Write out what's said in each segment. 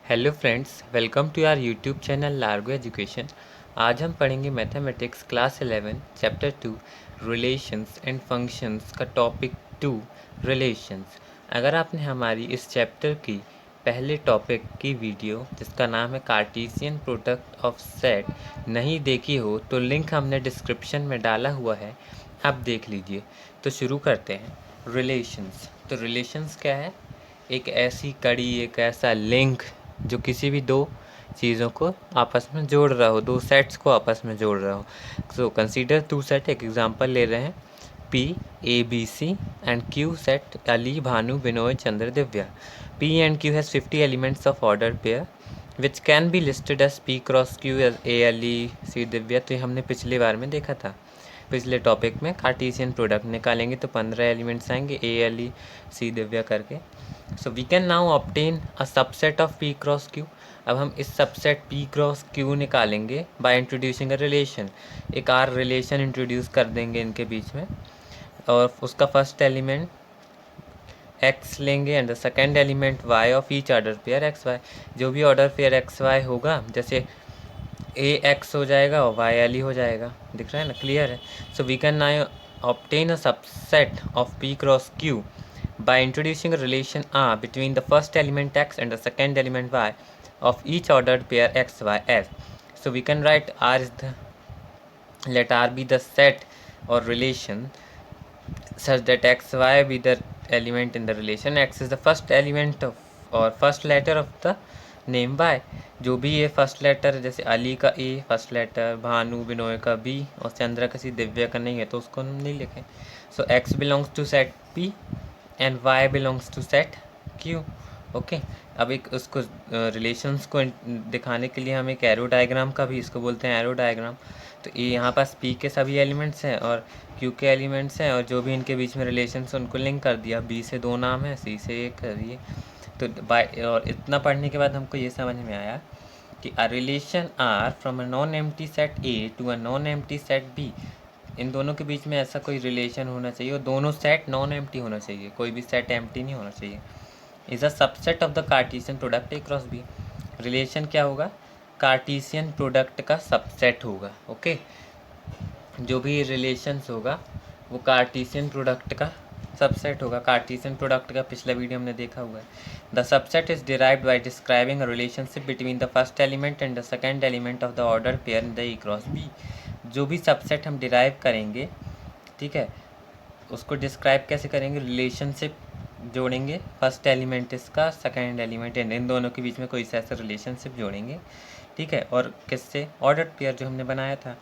Hello friends, welcome to our YouTube channel Largo Education. आज हम पढ़ेंगे mathematics class 11 chapter 2 relations and functions का topic 2 relations. अगर आपने हमारी इस चैप्टर की पहले टॉपिक की वीडियो जिसका नाम है कार्टेशियन प्रोडक्ट ऑफ सेट नहीं देखी हो तो लिंक हमने डिस्क्रिप्शन में डाला हुआ है, आप देख लीजिए। तो शुरू करते हैं। रिलेशंस, तो रिलेशंस क्या है? एक ऐसी कड़ी, एक ऐसा लिंक जो किसी भी दो चीज़ों को आपस में जोड़ रहा हो, दो सेट्स को आपस में जोड़ रहा हो। So consider two set. एक एग्जांपल ले रहे हैं, P A B C and Q set Ali Bhanu Vinoy Chandra Divya. P and Q has 50 elements of order pair which can be listed as P cross Q as A Ali सी दिव्या। तो ये हमने पिछले बार में देखा था। पिछले टॉपिक में कार्टेशियन प्रोडक्ट निकालेंगे तो 15 एलिमेंट्स आएंगे ए अली सी दिव्या करके। So we can now obtain a subset of P cross Q. अब हम इस सबसेट पी क्रॉस क्यू निकालेंगे बाय इंट्रोड्यूसिंग अ रिलेशन। एक आर रिलेशन इंट्रोड्यूस कर देंगे इनके बीच में, और उसका फर्स्ट एलिमेंट एक्स लेंगे and the second element Y of each order pair X Y. जो भी ऑर्डर पेयर एक्स वाई होगा, जैसे ए एक्स हो जाएगा और वाई एल ही हो जाएगा। दिख रहा है ना, क्लियर है? So we can now obtain a subset of P cross Q by introducing a relation R between the first element x and the second element y of each ordered pair x, y, s. So we can write R is the, let R be the set or relation such that x, y be the element in the relation. X is the first element of or first letter of the name by. जो भी ये first letter, जैसे अली का ए first letter, Bhanu Binoy का B और चंद्रा किसी दिव्या का नहीं है तो उसको हम नहीं लिखें। So X belongs to set P and Y belongs to set Q. Okay, अब एक उसको रिलेशंस को दिखाने के लिए हम एक एरो डायग्राम का भी, इसको बोलते हैं एरो डायग्राम। तो ये यहाँ पास पी के सभी एलिमेंट्स हैं और क्यू के एलिमेंट्स हैं, और जो भी इनके बीच में रिलेशंस उनको लिंक कर दिया। बी से दो नाम है, सी से एक है ये। तो बाय, और इतना पढ़ने के बाद हमको ये समझ में आया कि a relation R from a non empty set A to a non empty set B, इन दोनों के बीच में ऐसा कोई रिलेशन होना चाहिए और दोनों सेट नॉन एम्प्टी होना चाहिए, कोई भी सेट एम्प्टी नहीं होना चाहिए। Is a subset of the Cartesian product A cross B. Relation क्या होगा? कार्टेशियन प्रोडक्ट का सबसेट होगा। ओके, जो भी रिलेशंस होगा वो कार्टेशियन प्रोडक्ट का सबसेट होगा। कार्टेशियन प्रोडक्ट का पिछला वीडियो हमने देखा हुआ है। The subset is derived by describing a relationship between the first element and the second element of the order pair in the A cross B. जो भी सबसेट हम डिराइव करेंगे, ठीक है, उसको डिस्क्राइब कैसे करेंगे? रिलेशनशिप जोड़ेंगे, फर्स्ट एलिमेंट इसका, सेकेंड एलिमेंट, इन दोनों के बीच में कोई ऐसा रिलेशनशिप जोड़ेंगे, ठीक है। और किससे? ऑर्डर पेयर जो हमने बनाया था।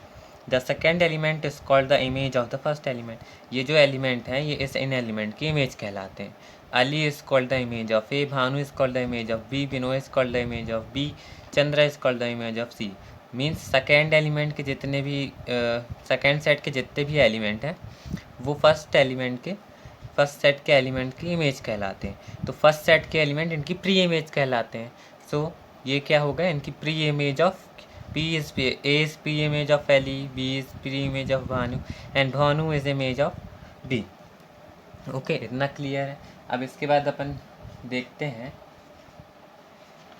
The second element is called the image of the first element. ये जो एलिमेंट हैं ये इस इन एलिमेंट की इमेज कहलाते हैं। Ali is called the image of A, Bhanu is called the image of B, Binoy is called the image of B, Chandra is called the image of C. Means second element के जितने भी सेकेंड सेट के जितने भी element हैं वो फर्स्ट एलिमेंट के, first set के एलिमेंट की इमेज कहलाते हैं। तो फर्स्ट सेट के एलिमेंट इनकी प्री इमेज कहलाते हैं। सो ये क्या होगा? इनकी pre image of P is A is pre image of Ali, B is pre image of Bhanu and Bhanu is image of B. Okay, इतना क्लियर है। अब इसके बाद अपन देखते हैं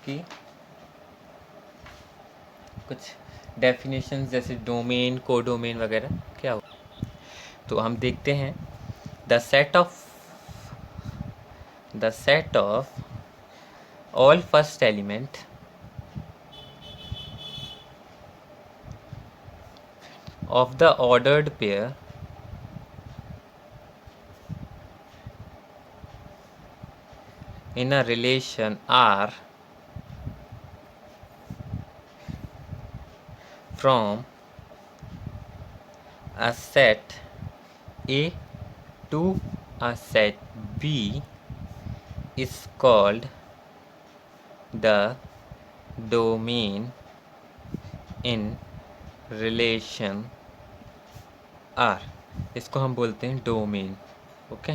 कि कुछ डेफिनेशंस जैसे डोमेन, कोडोमेन वगैरह क्या हो। तो हम देखते हैं the set of all first element of the ordered pair in a relation R from a set A to a set B is called the domain in relation R। इसको हम बोलते हैं domain. Okay,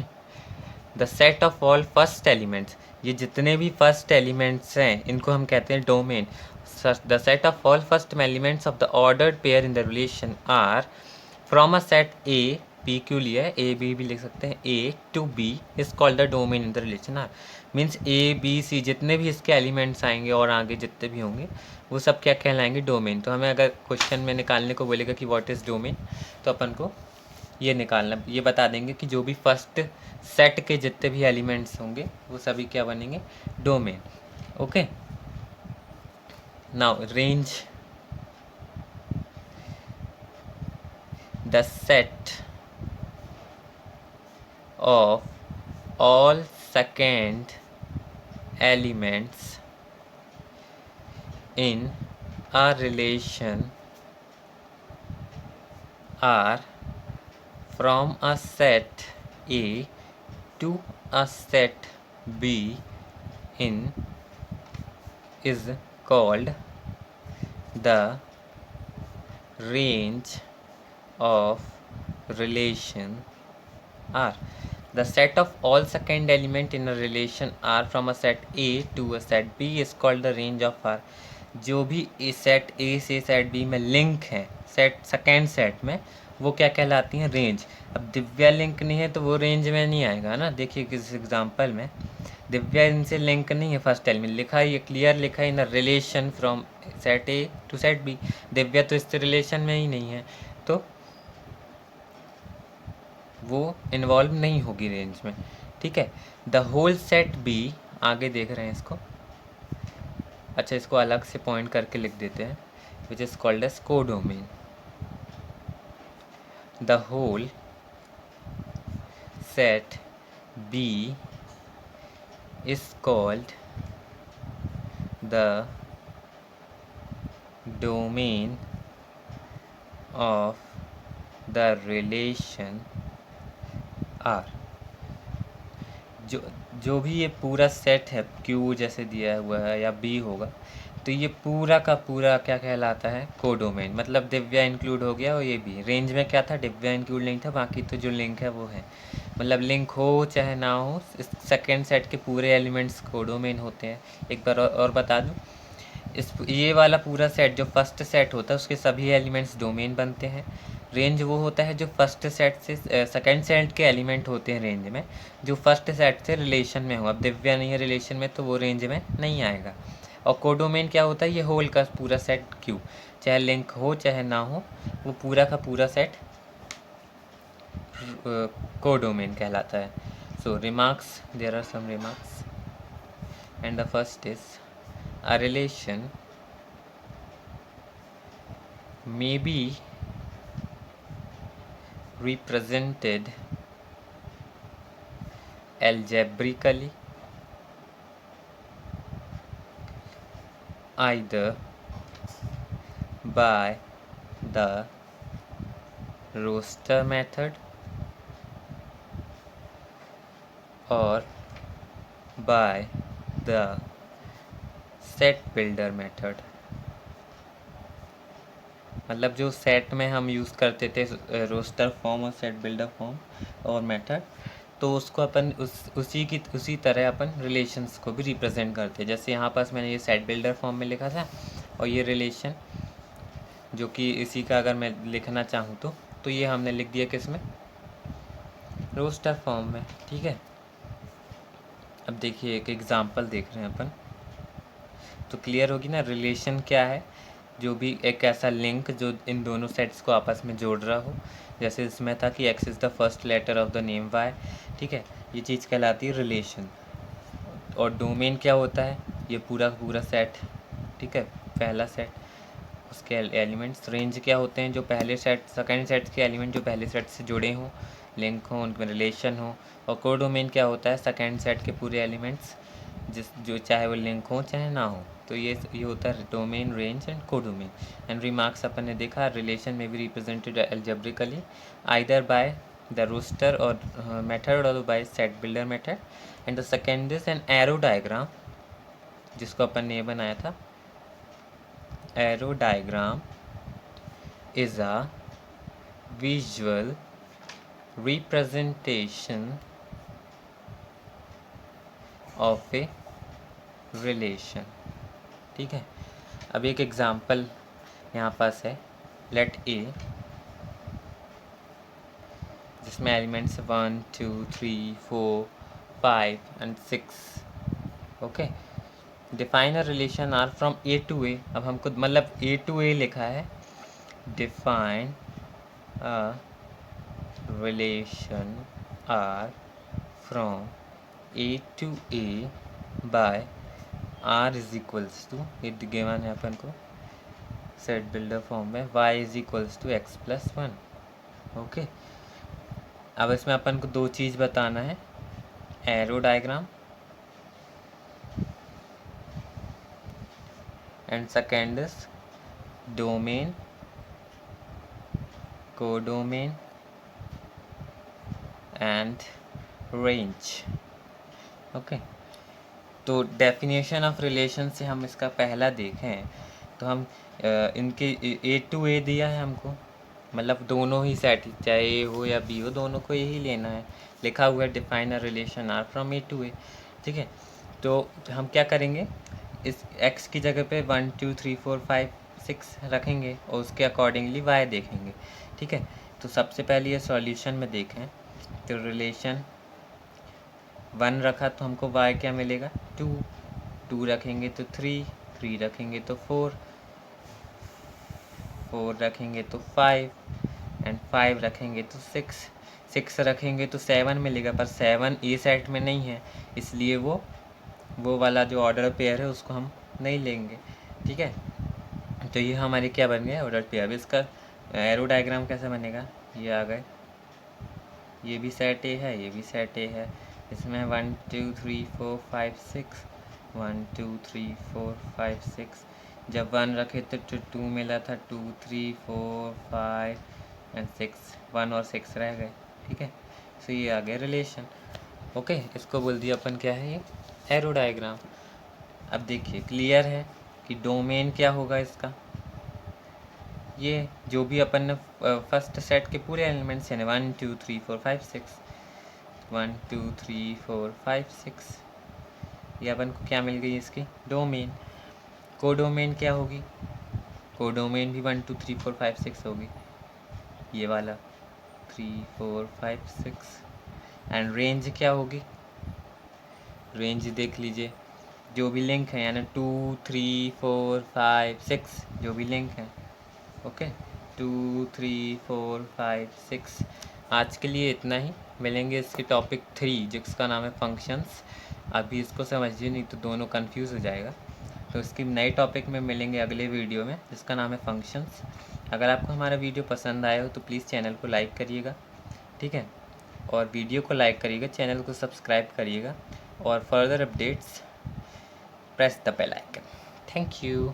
the set of all first elements, ये जितने भी first elements हैं इनको हम कहते हैं domain. The set of all first elements of the ordered pair in the relation R from a set A, P Q लिया है, ए बी भी लिख सकते हैं, A to B is called the domain in the relation R. Means A B C जितने भी इसके elements आएंगे और आगे जितने भी होंगे वो सब क्या कहलाएंगे, डोमेन। तो हमें अगर क्वेश्चन में निकालने को बोलेगा कि व्हाट इज़ डोमेन, तो अपन को ये निकालना, ये बता देंगे कि जो भी फर्स्ट सेट के जितने भी एलिमेंट्स होंगे वो सभी क्या बनेंगे, domain. Okay, now range the set of all second elements in a relation are from a set A to a set B in is called the range of relation R. The set of all second element in a relation R from a set A to a set B is called the range of R. जो भी set A से set B में link है set second set में, वो क्या कहलाती हैं, रेंज। अब दिव्या लिंक नहीं है तो वो रेंज में नहीं आएगा ना। देखिए किस एग्जांपल में दिव्या इनसे लिंक नहीं है, फर्स्ट एलिमेंट लिखा है, ये क्लियर लिखा है in relation from set A to set B. Divya तो इससे रिलेशन में ही नहीं है, तो वो इन्वॉल्व नहीं होगी रेंज में। ठीक है, द होल सेट बी, आगे देख रहे हैं इसको, अच्छा इसको अलग से पॉइंट करके लिख देते हैं, which is called as codomain. The whole set B is called the domain of the relation R. जो भी ये पूरा सेट है, क्यू जैसे दिया हुआ है या बी होगा, तो ये पूरा का पूरा क्या कहलाता है, कोडोमेन। मतलब दिव्या इंक्लूड हो गया और ये भी रेंज में क्या था, दिव्या इंक्लूड नहीं था, बाकी तो जो लिंक है वो है। मतलब लिंक हो चाहे ना हो, इस सेकेंड सेट के पूरे एलिमेंट्स कोडोमेन होते हैं। एक बार और बता दूँ, इस ये वाला पूरा सेट जो फर्स्ट सेट होता है उसके सभी एलिमेंट्स डोमेन बनते हैं। रेंज वो होता है जो फर्स्ट सेट से सेकंड सेट के एलिमेंट होते हैं रेंज में, जो फर्स्ट सेट से रिलेशन में हो। अब दिव्या नहीं है रिलेशन में तो वो रेंज में नहीं आएगा। और कोडोमेन क्या होता है, ये होल का पूरा सेट क्यू, चाहे लिंक हो चाहे ना हो, वो पूरा का पूरा सेट कोडोमेन कहलाता है। So remarks, there are some remarks and the first is a relation may be represented algebraically either by the roster method or by the set builder method. मतलब जो सेट में हम यूज़ करते थे roster form और set builder form और method, तो उसको अपन उसी तरह अपन रिलेशंस को भी रिप्रेजेंट करते हैं। जैसे यहाँ पास मैंने ये सेट बिल्डर फॉर्म में लिखा था, और ये रिलेशन जो कि इसी का अगर मैं लिखना चाहूँ तो ये हमने लिख दिया किस में, रोस्टर फॉर्म में। ठीक है, अब देखिए एक एग्जांपल देख रहे हैं अपन, तो क्लियर होगी ना रिलेशन क्या है। जो भी एक ऐसा लिंक जो इन दोनों सेट्स को आपस में जोड़ रहा हो, जैसे इसमें था कि X is the first letter of the name Y. ठीक है, ये चीज़ कहलाती है रिलेशन। और डोमेन क्या होता है, ये पूरा पूरा सेट। ठीक है, पहला सेट, उसके एलिमेंट्स। रेंज क्या होते हैं, जो पहले सेट सेकेंड सेट के एलिमेंट जो पहले सेट से जुड़े हों, लिंक हों, उनमें रिलेशन हो। और कोडोमेन क्या होता है, सेकेंड सेट के पूरे एलिमेंट्स जो चाहे वो लिंक हो चाहे ना हो। तो ये होता है domain, range and codomain. And remarks अपन ने देखा, रिलेशन में भी represented algebraically either by the roster or method or by set builder method. And the second is an arrow diagram, जिसको अपन ने बनाया था। Arrow diagram is a visual representation of a relation. ठीक है, अब एक एग्जाम्पल यहाँ पास है, लेट ए, जिसमें elements 1 2 3 4 5 and 6 okay. Define a relation R from A to A, अब हमको मतलब ए टू ए लिखा है, define a relation R from A to A by R is equals to, ये गिवन है अपन को सेट बिल्डर फॉर्म में, Y is equals to X plus one. Okay, अब इसमें अपन को दो चीज़ बताना है, arrow diagram and second is domain, codomain and range. Okay, तो डेफिनेशन ऑफ रिलेशन से हम इसका पहला देखें तो हम इनके ए टू ए दिया है हमको, मतलब दोनों ही सेट, चाहे ए हो या बी हो, दोनों को यही लेना है। लिखा हुआ है define a relation R from A to A, ठीक है। तो हम क्या करेंगे, इस x की जगह पे 1 2 3 4 5 6 रखेंगे और उसके अकॉर्डिंगली y देखेंगे, ठीक है। तो सबसे पहले ये सॉल्यूशन में देखें तो रिलेशन 1 रखा तो हमको y क्या मिलेगा 2, 2 रखेंगे तो 3, 3 रखेंगे तो 4, 4 रखेंगे तो 5 एंड 5 रखेंगे तो 6, 6 रखेंगे तो 7 मिलेगा, पर 7 ए सेट में नहीं है, इसलिए वो वाला जो ऑर्डर पेयर है उसको हम नहीं लेंगे, ठीक है। तो ये हमारे क्या बन गए ऑर्डर पेयर। अब इसका एरो डायग्राम कैसे बनेगा, ये आ गए, ये भी सेट ए है, ये भी सेट ए है, इसमें 1 2 3 4 5 6, 1 2 3 4 5 6, जब 1 रखे तो 2 मिला था, 2 3 4 5 एंड 6, 1 और 6 रह गए, ठीक है। सो ये आ गया रिलेशन। ओके, इसको बोल दिया अपन क्या है, ये एरो डायग्राम। अब देखिए क्लियर है कि डोमेन क्या होगा इसका, ये जो भी अपन ने फर्स्ट सेट के पूरे एलिमेंट्स हैं 1 2 3 4 5 6, 1 2 3 4 5 6, ये अपन को क्या मिल गई इसकी डोमेन। कोडोमेन क्या होगी, कोडोमेन भी 1 2 3 4 5 6 होगी, ये वाला 3 4 5 6। एंड रेंज क्या होगी, रेंज देख लीजिए, जो भी लिंक है यानी 2 3 4 5 6 जो भी लिंक है, ओके 2 3 4 5 6। आज के लिए इतना ही, मिलेंगे इसके टॉपिक 3 जिसका नाम है फंक्शंस। अभी इसको समझिए नहीं तो दोनों कंफ्यूज हो जाएगा, तो इसकी नए टॉपिक में मिलेंगे अगले वीडियो में जिसका नाम है फंक्शंस। अगर आपको हमारा वीडियो पसंद आया हो तो प्लीज़ चैनल को लाइक करिएगा, ठीक है, और वीडियो को लाइक करिएगा, चैनल को सब्सक्राइब करिएगा, और further updates press the bell icon. Thank you.